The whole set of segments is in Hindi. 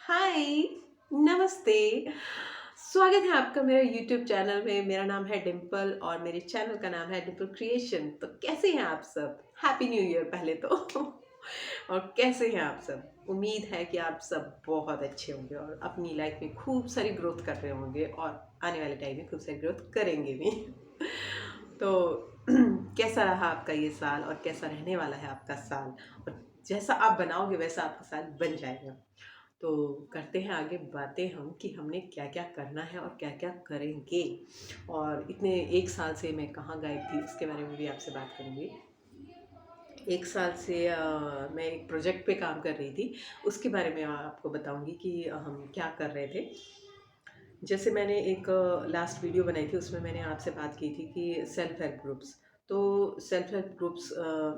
हाय, नमस्ते। स्वागत है आपका मेरे यूट्यूब चैनल में। मेरा नाम है डिम्पल और मेरे चैनल का नाम है डिम्पल क्रिएशन। तो कैसे हैं आप सब? हैप्पी न्यू ईयर पहले तो। और कैसे हैं आप सब? उम्मीद है कि आप सब बहुत अच्छे होंगे और अपनी लाइफ में खूब सारी ग्रोथ कर रहे होंगे और आने वाले टाइम में खूब सारी ग्रोथ करेंगे भी। तो कैसा रहा आपका ये साल और कैसा रहने वाला है आपका साल? और जैसा आप बनाओगे वैसा आपका साल बन जाएगा। तो करते हैं आगे बातें हम कि हमने क्या-क्या करना है और क्या-क्या करेंगे। और इतने 1 साल से मैं कहाँ गायब थी इसके बारे में भी आपसे बात करूँगी। 1 साल से मैं एक प्रोजेक्ट पे काम कर रही थी, उसके बारे में आपको बताऊँगी कि हम क्या कर रहे थे। जैसे मैंने एक लास्ट वीडियो बनाई थी उसमें मैंने आपसे बात की थी कि सेल्फ हेल्प ग्रुप्स। तो सेल्फ हेल्प ग्रुप्स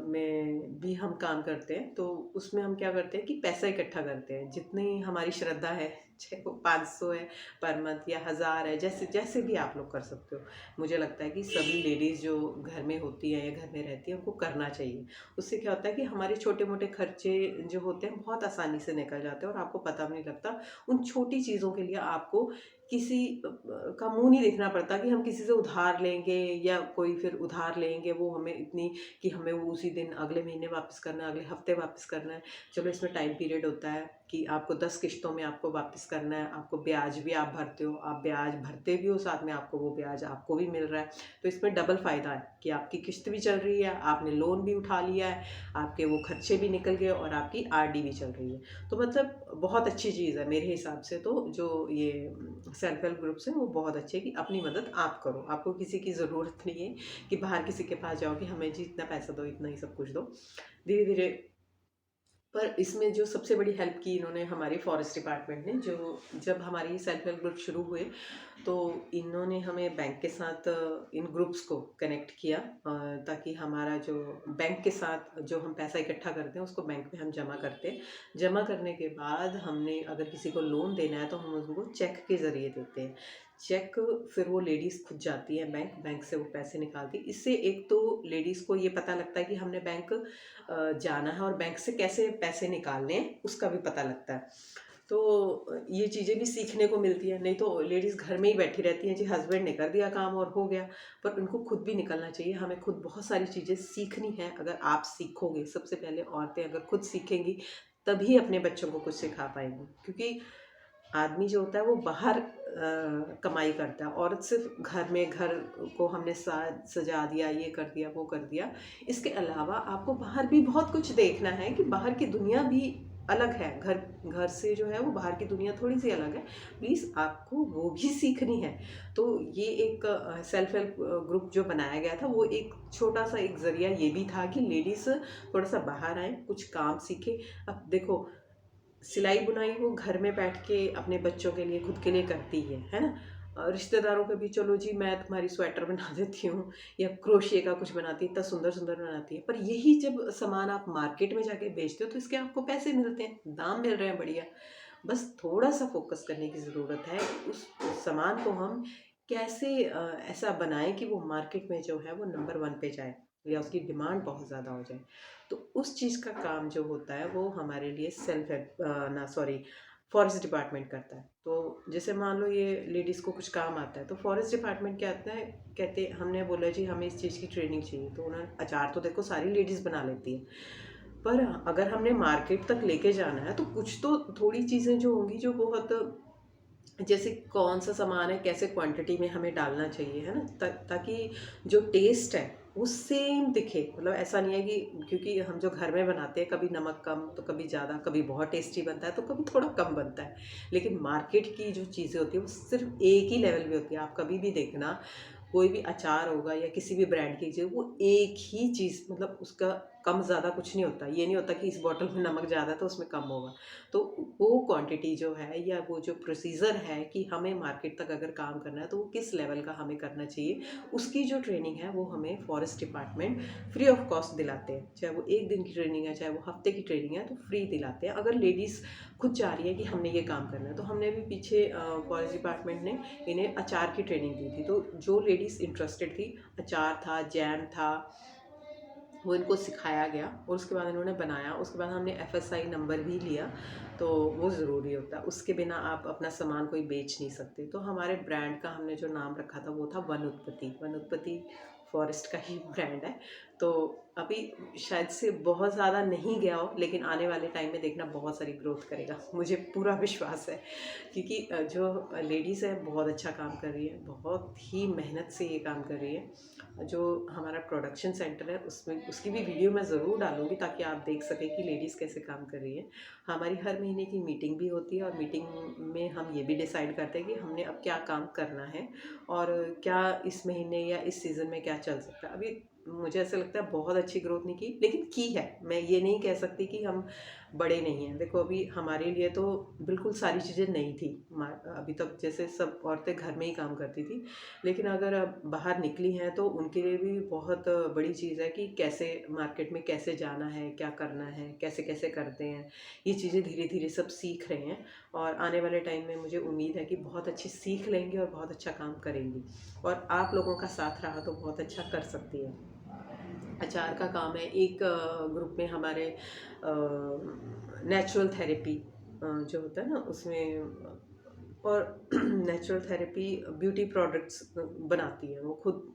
में भी हम काम करते हैं। तो उसमें हम क्या करते हैं कि पैसा इकट्ठा करते हैं जितनी हमारी श्रद्धा है, चाहे वो 500 है पर मंथ या 1000 है, जैसे जैसे भी आप लोग कर सकते हो। मुझे लगता है कि सभी लेडीज़ जो घर में होती हैं या घर में रहती हैं उनको करना चाहिए। उससे क्या होता है कि हमारे छोटे मोटे खर्चे जो होते हैं बहुत आसानी से निकल जाते हैं और आपको पता भी नहीं लगता। उन छोटी चीज़ों के लिए आपको किसी का मुँह नहीं देखना पड़ता कि हम किसी से उधार लेंगे या कोई फिर उधार लेंगे वो हमें इतनी कि हमें वो उसी दिन अगले महीने वापस करना है, अगले हफ्ते वापस करना है। चलो इसमें टाइम पीरियड होता है कि आपको 10 किश्तों में आपको वापस करना है, आपको ब्याज भी आप भरते हो, आप ब्याज भरते भी हो साथ में आपको वो ब्याज आपको भी मिल रहा है। तो इसमें डबल फ़ायदा है कि आपकी किश्त भी चल रही है, आपने लोन भी उठा लिया है, आपके वो खर्चे भी निकल गए और आपकी आरडी भी चल रही है। तो मतलब बहुत अच्छी चीज़ है मेरे हिसाब से। तो जो ये सेल्फ हेल्प ग्रुप्स हैं वो बहुत अच्छे हैं कि अपनी मदद आप करो। आपको किसी की ज़रूरत नहीं है कि बाहर किसी के पास जाओ कि हमें जी इतना पैसा दो, इतना ही सब कुछ दो। धीरे-धीरे पर इसमें जो सबसे बड़ी हेल्प की इन्होंने हमारी फॉरेस्ट डिपार्टमेंट ने, जो जब हमारी सेल्फ हेल्प ग्रुप शुरू हुए तो इन्होंने हमें बैंक के साथ इन ग्रुप्स को कनेक्ट किया, ताकि हमारा जो बैंक के साथ जो हम पैसा इकट्ठा करते हैं उसको बैंक में हम जमा करते हैं। जमा करने के बाद हमने अगर किसी को लोन देना है तो हम उनको चेक के ज़रिए देते हैं। चेक फिर वो लेडीज़ खुद जाती है बैंक, बैंक से वो पैसे निकालती है। इससे एक तो लेडीज़ को ये पता लगता है कि हमने बैंक जाना है और बैंक से कैसे पैसे निकालने हैं उसका भी पता लगता है। तो ये चीज़ें भी सीखने को मिलती हैं। नहीं तो लेडीज़ घर में ही बैठी रहती हैं जी, हस्बैंड ने कर दिया काम और हो गया। पर उनको खुद भी निकलना चाहिए, हमें खुद बहुत सारी चीज़ें सीखनी है। अगर आप सीखोगे, सबसे पहले औरतें अगर खुद सीखेंगी तभी अपने बच्चों को कुछ सिखा पाएंगी। क्योंकि आदमी जो होता है वो बाहर कमाई करता है, औरत सिर्फ घर में, घर को हमने साज सजा दिया, ये कर दिया, वो कर दिया। इसके अलावा आपको बाहर भी बहुत कुछ देखना है कि बाहर की दुनिया भी अलग है। घर घर से जो है वो बाहर की दुनिया थोड़ी सी अलग है। प्लीज़ आपको वो भी सीखनी है। तो ये एक सेल्फ हेल्प ग्रुप जो बनाया गया था वो एक छोटा सा एक ज़रिया ये भी था कि लेडीज़ थोड़ा सा बाहर आए, कुछ काम सीखे। अब देखो, सिलाई बुनाई वो घर में बैठ के अपने बच्चों के लिए, खुद के लिए करती है ना? रिश्तेदारों के भी चलो जी मैं तुम्हारी स्वेटर बना देती हूँ या क्रोशिया का कुछ बनाती है, इतना सुंदर-सुंदर बनाती है। पर यही जब सामान आप मार्केट में जाके बेचते हो तो इसके आपको पैसे मिलते हैं, दाम मिल रहे हैं बढ़िया। बस थोड़ा-सा फ़ोकस करने की ज़रूरत है। उस सामान को हम कैसे ऐसा बनाएँ कि वो मार्केट में जो है वो नंबर 1 पे जाए या उसकी डिमांड बहुत ज़्यादा हो जाए। तो उस चीज़ का काम जो होता है वो हमारे लिए सेल्फ हेल्प ना सॉरी फॉरेस्ट डिपार्टमेंट करता है। तो जैसे मान लो ये लेडीज़ को कुछ काम आता है तो फॉरेस्ट डिपार्टमेंट क्या आता है, कहते हमने बोला जी हमें इस चीज़ की ट्रेनिंग चाहिए, तो उन्होंने अचार तो देखो सारी लेडीज़ बना लेती है। पर अगर हमने मार्केट तक लेके जाना है तो कुछ तो थोड़ी चीज़ें जो होंगी जो बहुत, जैसे कौन सा सामान है, कैसे क्वांटिटी में हमें डालना चाहिए, है ना? ताकि जो टेस्ट है वो सेम दिखे। मतलब ऐसा नहीं है कि क्योंकि हम जो घर में बनाते हैं कभी नमक कम तो कभी ज़्यादा, कभी बहुत टेस्टी बनता है तो कभी थोड़ा कम बनता है। लेकिन मार्केट की जो चीज़ें होती है वो सिर्फ एक ही लेवल पे होती है। आप कभी भी देखना, कोई भी अचार होगा या किसी भी ब्रांड की चीज़, वो एक ही चीज़, मतलब उसका कम ज़्यादा कुछ नहीं होता। ये नहीं होता कि इस बॉटल में नमक ज़्यादा है तो उसमें कम होगा। तो वो क्वांटिटी जो है या वो जो प्रोसीजर है कि हमें मार्केट तक अगर काम करना है तो वो किस लेवल का हमें करना चाहिए, उसकी जो ट्रेनिंग है वो हमें forest department free of cost दिलाते हैं। चाहे वो 1 दिन की ट्रेनिंग है, चाहे वो हफ्ते की ट्रेनिंग है, तो फ्री दिलाते हैं। अगर लेडीज़ खुद चाह रही है कि हमने ये काम करना है, तो हमने भी पीछे फॉरेस्ट डिपार्टमेंट ने इन्हें अचार की ट्रेनिंग दी थी। तो जो लेडीज़ इंटरेस्टेड थी, अचार था, जैम था, वो इनको सिखाया गया और उसके बाद इन्होंने बनाया। उसके बाद हमने एफएसआई नंबर भी लिया, तो वो ज़रूरी होता है, उसके बिना आप अपना सामान कोई बेच नहीं सकते। तो हमारे ब्रांड का हमने जो नाम रखा था वो था वनोत्पत्ति। वनोत्पत्ति फॉरेस्ट का ही ब्रांड है। तो अभी शायद से बहुत ज़्यादा नहीं गया हो, लेकिन आने वाले टाइम में देखना बहुत सारी ग्रोथ करेगा, मुझे पूरा विश्वास है। क्योंकि जो लेडीज़ है बहुत अच्छा काम कर रही है, बहुत ही मेहनत से ये काम कर रही है। जो हमारा प्रोडक्शन सेंटर है उसमें उसकी भी वीडियो मैं ज़रूर डालूंगी, ताकि आप देख सकें कि लेडीज़ कैसे काम कर रही है। हमारी हर महीने की मीटिंग भी होती है और मीटिंग में हम ये भी डिसाइड करते हैं कि हमने अब क्या काम करना है और क्या इस महीने या इस सीज़न में क्या चल सकता है। अभी मुझे ऐसा लगता है बहुत अच्छी ग्रोथ नहीं की, लेकिन की है। मैं ये नहीं कह सकती कि हम बड़े नहीं हैं। देखो अभी हमारे लिए तो बिल्कुल सारी चीज़ें नई थी। अभी तक जैसे सब औरतें घर में ही काम करती थी, लेकिन अगर अब बाहर निकली हैं तो उनके लिए भी बहुत बड़ी चीज़ है कि कैसे मार्केट में कैसे जाना है, क्या करना है, कैसे कैसे करते हैं। ये चीज़ें धीरे धीरे सब सीख रहे हैं और आने वाले टाइम में मुझे उम्मीद है कि बहुत अच्छी सीख लेंगे और बहुत अच्छा काम करेंगी। और आप लोगों का साथ रहा तो बहुत अच्छा कर सकती है। अचार का काम है। एक ग्रुप में हमारे नेचुरल थेरेपी जो होता है ना उसमें, और नेचुरल थेरेपी ब्यूटी प्रोडक्ट्स बनाती है, वो खुद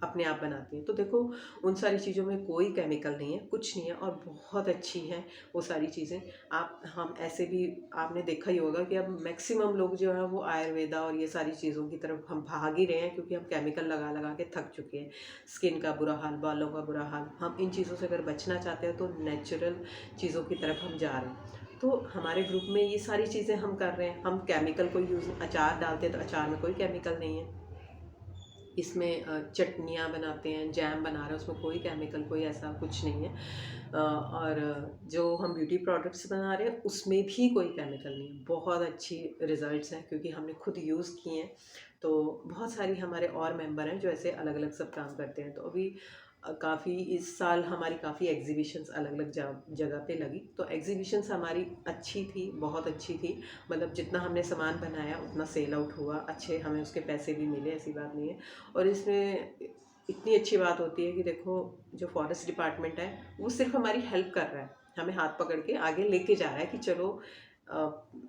अपने आप बनाती हैं। तो देखो उन सारी चीज़ों में कोई केमिकल नहीं है, कुछ नहीं है और बहुत अच्छी हैं वो सारी चीज़ें। आप हम ऐसे भी आपने देखा ही होगा कि अब मैक्सिमम लोग जो है वो आयुर्वेदा और ये सारी चीज़ों की तरफ हम भाग ही रहे हैं, क्योंकि हम केमिकल लगा लगा के थक चुके हैं। स्किन का बुरा हाल, बालों का बुरा हाल। हम इन चीज़ों से अगर बचना चाहते हैं तो नेचुरल चीज़ों की तरफ हम जा रहे हैं। तो हमारे ग्रुप में ये सारी चीज़ें हम कर रहे हैं। हम केमिकल को यूज़, अचार डालते हैं तो अचार में कोई केमिकल नहीं है। इसमें चटनियाँ बनाते हैं, जैम बना रहे हैं, उसमें कोई केमिकल कोई ऐसा कुछ नहीं है। और जो हम ब्यूटी प्रोडक्ट्स बना रहे हैं उसमें भी कोई केमिकल नहीं है। बहुत अच्छी रिजल्ट्स हैं क्योंकि हमने खुद यूज़ किए हैं। तो बहुत सारी हमारे और मेंबर हैं जो ऐसे अलग अलग सब काम करते हैं। तो अभी काफ़ी इस साल हमारी काफ़ी एग्जीबिशंस अलग अलग जगह पे लगी। तो एग्जीबिशंस हमारी अच्छी थी, बहुत अच्छी थी। मतलब जितना हमने सामान बनाया उतना सेल आउट हुआ, अच्छे हमें उसके पैसे भी मिले, ऐसी बात नहीं है। और इसमें इतनी अच्छी बात होती है कि देखो जो फॉरेस्ट डिपार्टमेंट है वो सिर्फ हमारी हेल्प कर रहा है, हमें हाथ पकड़ के आगे लेके जा रहा है कि चलो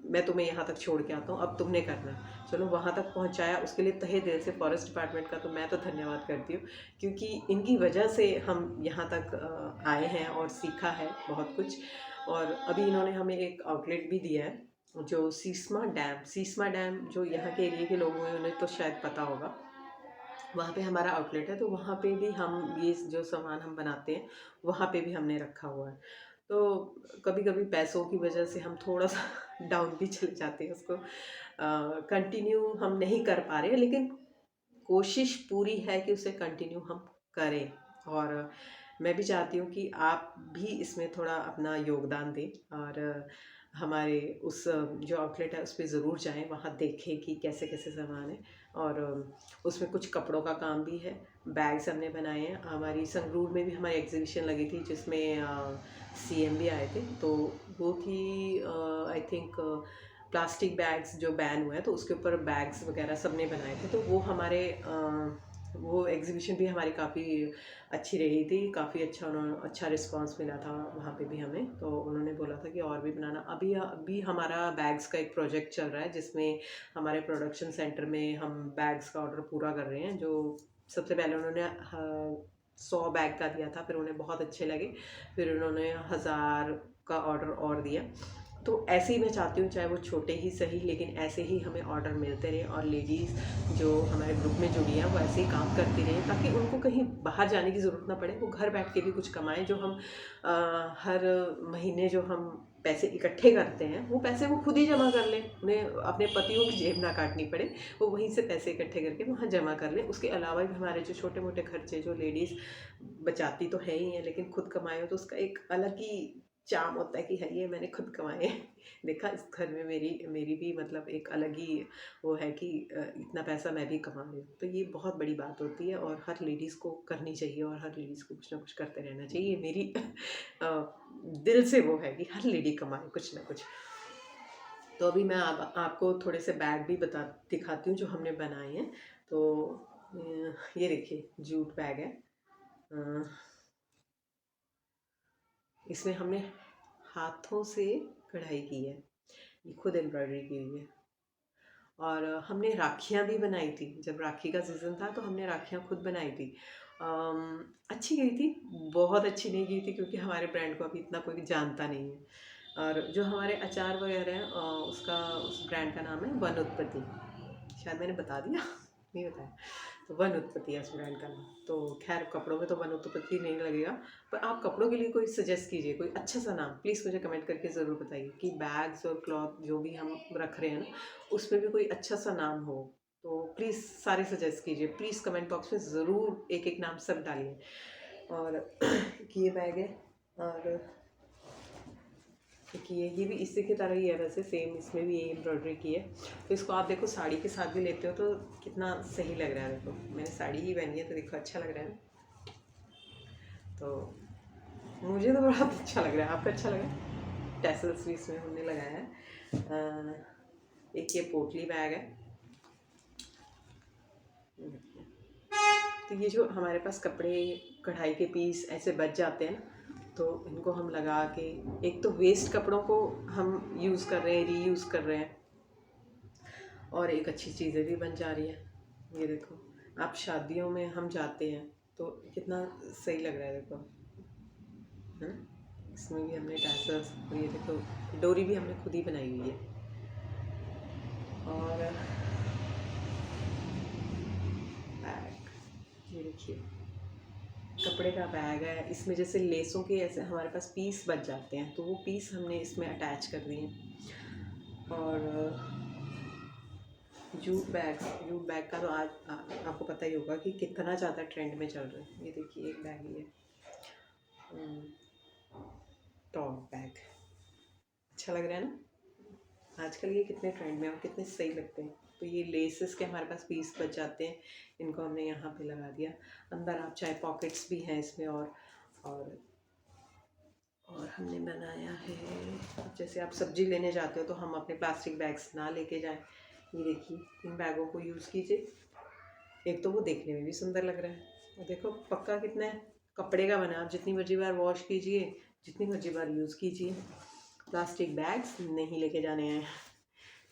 मैं तुम्हें यहाँ तक छोड़ के आता हूँ, अब तुमने करना है। चलो वहाँ तक पहुँचाया, उसके लिए तहे दिल से फॉरेस्ट डिपार्टमेंट का तो मैं तो धन्यवाद करती हूँ, क्योंकि इनकी वजह से हम यहाँ तक आए हैं और सीखा है बहुत कुछ। और अभी इन्होंने हमें एक आउटलेट भी दिया है, जो सीसमा डैम जो यहाँ के एरिया के लोगों हैं उन्हें तो शायद पता होगा। वहाँ पे हमारा आउटलेट है, तो वहाँ पे भी हम ये जो सामान हम बनाते हैं वहाँ पे भी हमने रखा हुआ है। तो कभी कभी पैसों की वजह से हम थोड़ा सा डाउन भी चले जाते हैं, उसको कंटिन्यू हम नहीं कर पा रहे हैं, लेकिन कोशिश पूरी है कि उसे कंटिन्यू हम करें। और मैं भी चाहती हूँ कि आप भी इसमें थोड़ा अपना योगदान दें और हमारे उस जो आउटलेट है उस पे ज़रूर जाएं, वहाँ देखें कि कैसे कैसे सामान है। और उसमें कुछ कपड़ों का काम भी है, बैग्स हमने बनाए हैं। हमारी संगरूर में भी हमारी एग्जीबिशन लगी थी जिसमें सीएम भी आए थे। तो वो थी आई थिंक प्लास्टिक बैग्स जो बैन हुए हैं, तो उसके ऊपर बैग्स वगैरह सबने बनाए थे। तो वो हमारे वो एग्जीबिशन भी हमारी काफ़ी अच्छी रही थी, काफ़ी अच्छा अच्छा रिस्पांस मिला था वहाँ पे भी हमें। तो उन्होंने बोला था कि और भी बनाना। अभी अभी हमारा बैग्स का एक प्रोजेक्ट चल रहा है जिसमें हमारे प्रोडक्शन सेंटर में हम बैग्स का ऑर्डर पूरा कर रहे हैं। जो सबसे पहले उन्होंने 100 बैग का दिया था, फिर उन्हें बहुत अच्छे लगे, फिर उन्होंने 1000 का ऑर्डर और दिया। तो ऐसे ही मैं चाहती हूँ, चाहे वो छोटे ही सही, लेकिन ऐसे ही हमें ऑर्डर मिलते रहे और लेडीज़ जो हमारे ग्रुप में जुड़ी हैं वो ऐसे ही काम करती रहे, ताकि उनको कहीं बाहर जाने की ज़रूरत ना पड़े, वो घर बैठ के भी कुछ कमाएं। जो हम हर महीने जो हम पैसे इकट्ठे करते हैं वो पैसे वो खुद ही जमा कर लें, उन्हें अपने पतियों की जेब ना काटनी पड़े, वो वहीं से पैसे इकट्ठे करके वहाँ जमा कर लें। उसके अलावा भी हमारे जो छोटे मोटे खर्चे जो लेडीज़ बचाती तो है ही हैं, लेकिन खुद कमाए हो तो उसका एक अलग ही चाम होता है कि है ये मैंने खुद कमाए हैं। देखा इस घर में मेरी मेरी भी मतलब एक अलग ही वो है कि इतना पैसा मैं भी कमा रही हूँ। तो ये बहुत बड़ी बात होती है और हर लेडीज़ को करनी चाहिए और हर लेडीज़ को कुछ ना कुछ करते रहना चाहिए। ये मेरी दिल से वो है कि हर लेडी कमाए कुछ ना कुछ। तो अभी मैं आपको थोड़े से बैग भी दिखाती हूँ जो हमने बनाए हैं। तो ये देखिए जूट बैग है। इसमें हमने हाथों से कढ़ाई की है, ये खुद एम्ब्रॉयडरी की हुई है। और हमने राखियाँ भी बनाई थी, जब राखी का सीज़न था तो हमने राखियाँ खुद बनाई थी। अच्छी गई थी, बहुत अच्छी नहीं गई थी क्योंकि हमारे ब्रांड को अभी इतना कोई जानता नहीं है। और जो हमारे अचार वगैरह हैं उसका उस ब्रांड का नाम है वन उत्पत्ति। शायद मैंने बता दिया नहीं बताया। तो वन उत्पत्ति है उस ब्रांड का नाम। तो खैर कपड़ों में तो वन उत्पत्ति नहीं लगेगा, पर आप कपड़ों के लिए कोई सजेस्ट कीजिए, कोई अच्छा सा नाम प्लीज़ मुझे कमेंट करके ज़रूर बताइए कि बैग्स और क्लॉथ जो भी हम रख रहे हैं ना, उसमें भी कोई अच्छा सा नाम हो। तो प्लीज़ सारे सजेस्ट कीजिए, प्लीज़ कमेंट बॉक्स में ज़रूर एक एक नाम सब डालिए। और ये बैग है, और देखिए ये भी इसी की तरह ही है, वैसे सेम इसमें भी ये एम्ब्रॉयडरी की है। तो इसको आप देखो साड़ी के साथ भी लेते हो तो कितना सही लग रहा है। देखो मैंने साड़ी ही पहनी है तो देखो अच्छा लग रहा है। तो मुझे तो बड़ा अच्छा लग रहा है, आपको अच्छा लगा? टैसल्स भी इसमें हमने लगाया है। एक ये पोटली बैग है। तो ये जो हमारे पास कपड़े कढ़ाई के पीस ऐसे बच जाते हैं ना, तो इनको हम लगा के, एक तो वेस्ट कपड़ों को हम यूज़ कर रहे हैं, रीयूज़ कर रहे हैं, और एक अच्छी चीज़ें भी बन जा रही है। ये देखो आप शादियों में हम जाते हैं तो कितना सही लग रहा है। देखो इसमें भी हमने टैसल्स, और ये देखो डोरी भी हमने खुद ही बनाई हुई है। और बैग, ये देखिए कपड़े का बैग है। इसमें जैसे लेसों के ऐसे हमारे पास पीस बच जाते हैं तो वो पीस हमने इसमें अटैच कर दिए। और जूट बैग का तो आज आपको पता ही होगा कि कितना ज़्यादा ट्रेंड में चल रहा है। ये देखिए एक बैग ही है, टॉप बैग, अच्छा लग रहा है ना? आजकल ये कितने ट्रेंड में और कितने सही लगते हैं। तो ये लेसेस के हमारे पास पीस बच जाते हैं, इनको हमने यहाँ पे लगा दिया। अंदर आप चाहे पॉकेट्स भी हैं इसमें, और हमने बनाया है, जैसे आप सब्जी लेने जाते हो तो हम अपने प्लास्टिक बैग्स ना लेके जाएं। ये देखिए इन बैगों को यूज़ कीजिए, एक तो वो देखने में भी सुंदर लग रहा है, और देखो पक्का कितना है, कपड़े का बना, आप जितनी मर्जी बार वॉश कीजिए, जितनी मर्जी बार यूज़ कीजिए। प्लास्टिक बैग्स नहीं लेके जाने हैं।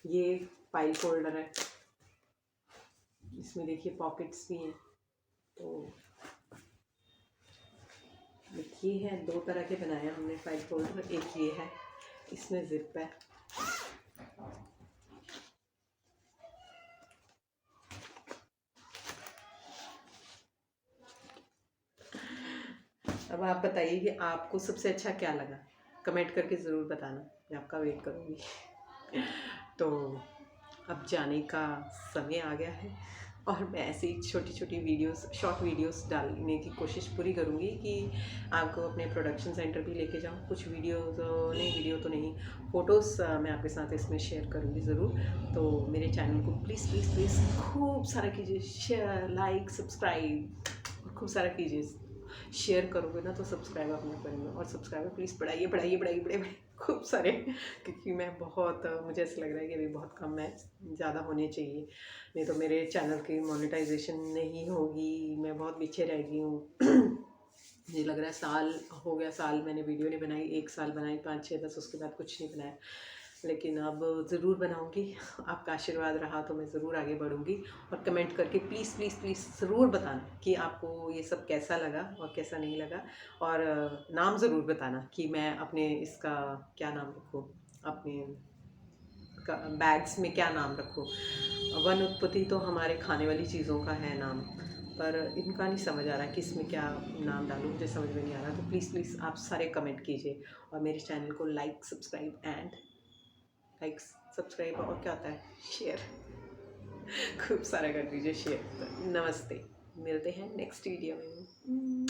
ये फाइल फोल्डर है, इसमें देखिए पॉकेट्स भी हैं। तो ये है, दो तरह के बनाए हमने फाइल फोल्डर। एक ये है, इसमें जिप है। अब आप बताइए कि आपको सबसे अच्छा क्या लगा, कमेंट करके ज़रूर बताना, मैं आपका वेट करूँगी। तो अब जाने का समय आ गया है, और मैं ऐसे ही छोटी छोटी वीडियोस, शॉर्ट वीडियोस डालने की कोशिश पूरी करूँगी कि आपको अपने प्रोडक्शन सेंटर भी लेके जाऊँ। कुछ वीडियो तो नहीं, फ़ोटोज़ मैं आपके साथ इसमें शेयर करूँगी ज़रूर। तो मेरे चैनल को प्लीज़ प्लीज़ प्लीज़ खूब सारा कीजिए, शेयर, लाइक, सब्सक्राइब खूब सारा कीजिए। शेयर करोगे ना तो सब्सक्राइब आप नहीं करेंगे, और सब्सक्राइबर प्लीज़ बढ़ाइए बढ़ाइए बढ़ाइए बढ़ाइए खूब सारे, क्योंकि मैं बहुत मुझे ऐसा लग रहा है कि अभी बहुत कम है, ज़्यादा होने चाहिए, नहीं तो मेरे चैनल की मोनेटाइजेशन नहीं होगी, मैं बहुत पीछे रह गई हूँ। मुझे लग रहा है साल हो गया, साल मैंने वीडियो नहीं बनाई, 1 साल बनाई, 5 6 10, उसके बाद कुछ नहीं बनाया। लेकिन अब ज़रूर बनाऊँगी, आपका आशीर्वाद रहा तो मैं ज़रूर आगे बढ़ूँगी। और कमेंट करके प्लीज़ प्लीज़ प्लीज़ ज़रूर बताना कि आपको ये सब कैसा लगा और कैसा नहीं लगा। और नाम ज़रूर बताना कि मैं अपने इसका क्या नाम रखूँ, अपने बैग्स में क्या नाम रखूँ। वन उत्पत्ति तो हमारे खाने वाली चीज़ों का है नाम, पर इनका नहीं समझ आ रहा कि इसमें क्या नाम डालूँ, मुझे समझ में नहीं आ रहा। तो प्लीज़ प्लीज़ आप सारे कमेंट कीजिए, और मेरे चैनल को लाइक सब्सक्राइब और क्या होता है, शेयर खूब सारा कर दीजिए शेयर। नमस्ते, मिलते हैं नेक्स्ट वीडियो में।